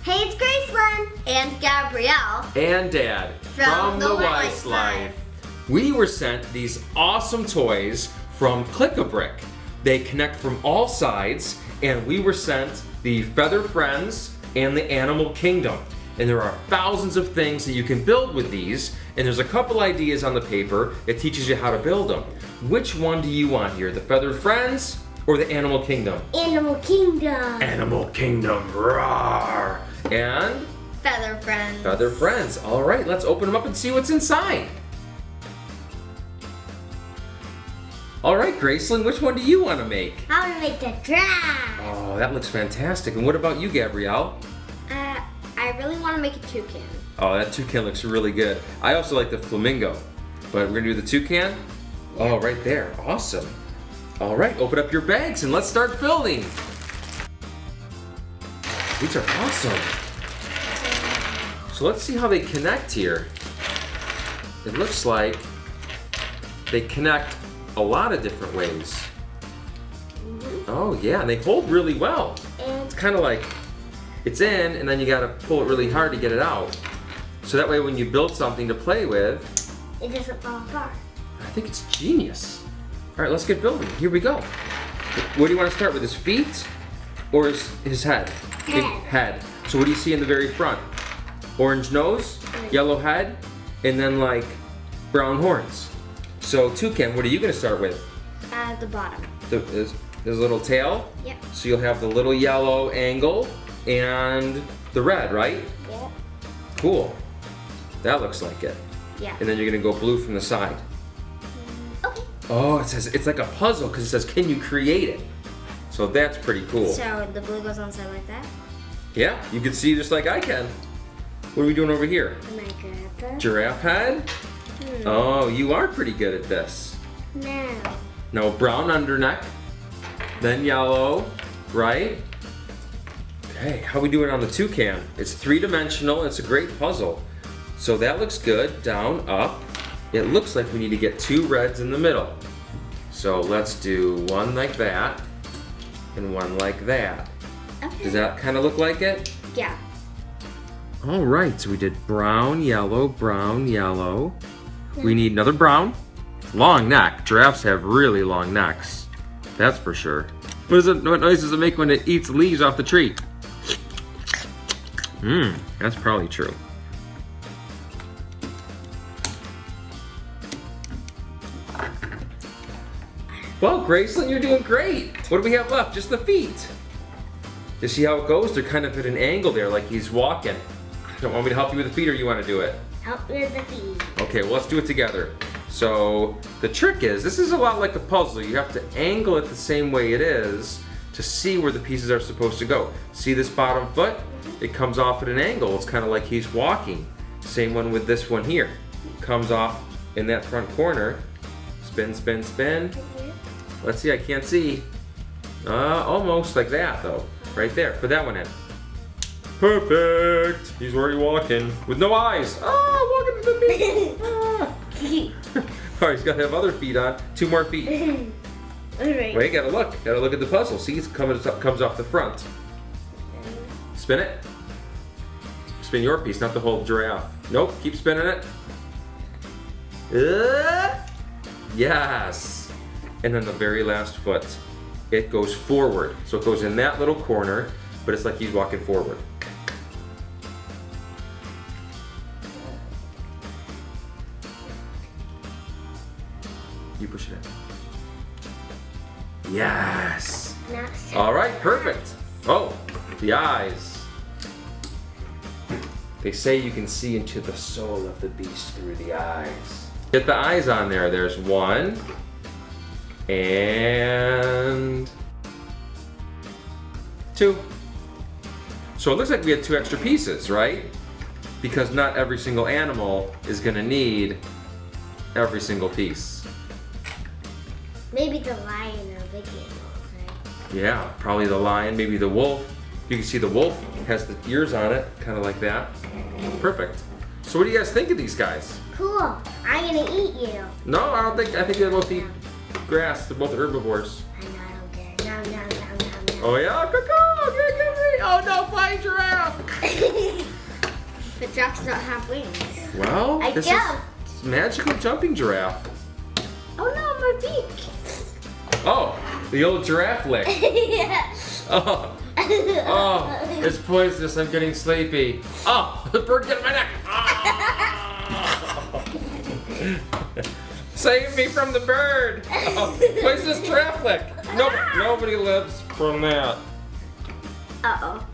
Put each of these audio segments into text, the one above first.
Hey, it's Gracelyn. And Gabrielle. And Dad From the Weiss Life. We were sent these awesome toys from Click-a-Brick. They connect from all sides, and we were sent the Feather Friends and the Animal Kingdom. And there are thousands of things that you can build with these, and there's a couple ideas on the paper that teaches you how to build them. Which one do you want here, the Feather Friends or the Animal Kingdom? Animal Kingdom. Animal Kingdom, roar! And? Feather Friends. Feather Friends. All right, let's open them up and see what's inside. All right, Gracelyn, which one do you want to make? I want to make the giraffe. Oh, that looks fantastic. And what about you, Gabrielle? I really want to make a toucan. Oh, that toucan looks really good. I also like the flamingo, but we're gonna do the toucan? Oh, right there, awesome. All right, open up your bags and let's start building. These are awesome. So let's see how they connect here. It looks like they connect a lot of different ways. Oh yeah, and they hold really well. It's kind of like it's in, and then you gotta pull it really hard to get it out. So that way when you build something to play with, it doesn't fall apart. I think it's genius. All right, let's get building. Here we go. What do you want to start with, his feet or his head? Head. Head. So what do you see in the very front? Orange nose, yellow head, and then like brown horns. So toucan, what are you gonna start with? The bottom. There's a little tail? Yep. So you'll have the little yellow angle and the red, right? Yep. Cool. That looks like it. Yeah. And then you're gonna go blue from the side. Okay. Oh, it says it's like a puzzle because it says, can you create it? So that's pretty cool. So the blue goes on the side like that? Yeah, you can see just like I can. What are we doing over here? Am I good at this? Giraffe head? Oh, you are pretty good at this. No. No, brown underneck, then yellow, right? Okay, how we doing on the toucan? It's three-dimensional, it's a great puzzle. So that looks good, down, up. It looks like we need to get two reds in the middle. So let's do one like that, and one like that. Okay. Does that kind of look like it? Yeah. All right, so we did brown, yellow, brown, yellow. We need another brown. Long neck. Giraffes have really long necks. That's for sure. What noise does it make when it eats leaves off the tree? That's probably true. Well, Gracelyn, you're doing great. What do we have left? Just the feet. You see how it goes? They're kind of at an angle there, like he's walking. Don't want me to help you with the feet, or you want to do it? Help with the feet. Okay, well, let's do it together. So the trick is, this is a lot like a puzzle. You have to angle it the same way it is to see where the pieces are supposed to go. See this bottom foot? It comes off at an angle. It's kind of like he's walking. Same one with this one here. Comes off in that front corner. Spin, spin, spin. Let's see, I can't see. Almost like that though. Right there, put that one in. Perfect! He's already walking with no eyes. Walking to the beat. All right, he's got to have other feet on. Two more feet. Alright. Wait, gotta look at the puzzle. See, it comes off the front. Spin it. Spin your piece, not the whole giraffe. Nope, keep spinning it. Yes. And then the very last foot, it goes forward. So it goes in that little corner, but it's like he's walking forward. You push it in. Yes. All right, perfect. Oh, the eyes. They say you can see into the soul of the beast through the eyes. Get the eyes on there. There's one. And two. So it looks like we had two extra pieces, right? Because not every single animal is gonna need every single piece. Maybe the lion or big animals, right? Yeah, probably the lion, maybe the wolf. You can see the wolf has the ears on it, kind of like that. Perfect. So what do you guys think of these guys? Cool. I'm gonna eat you. No, I think they both eat grass. They're both herbivores. I know, I don't care. No. Oh yeah, caw. Give me. Oh no, flying giraffe. Giraffes don't have wings. Well, I this jumped. is magical jumping giraffe. Oh no, my beak. Oh, the old giraffe lick. Yeah. Oh, oh, it's poisonous. I'm getting sleepy. Oh, the bird got in my neck. Ah. Save me from the bird. Oh, poisonous giraffe lick. Nope, nobody lives from that. Uh-oh.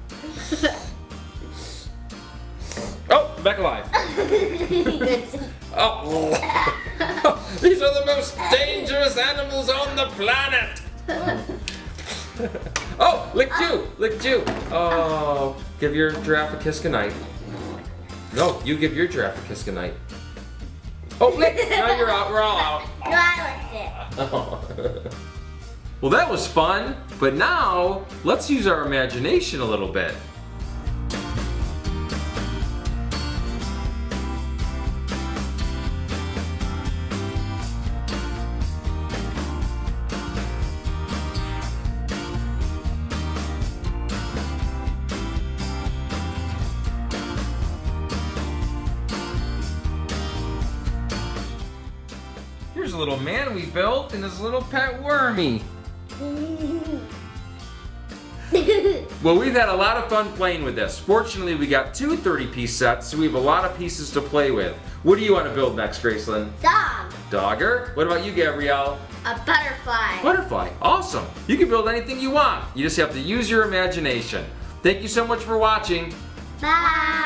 Oh, back alive. Oh. These are the most dangerous animals on the planet. Oh, licked you, licked you. Oh, give your giraffe a kiss goodnight. No, you give your giraffe a kiss goodnight. Oh, lick. Now you're out. We're all out. No, I licked Oh. Well, that was fun, but now let's use our imagination a little bit. Here's a little man we built and his little pet wormy. Well, we've had a lot of fun playing with this. Fortunately, we got two 30-piece sets, so we have a lot of pieces to play with. What do you want to build next, Gracelyn? Dog. Dogger? What about you, Gabrielle? A butterfly. Butterfly. Awesome. You can build anything you want. You just have to use your imagination. Thank you so much for watching. Bye.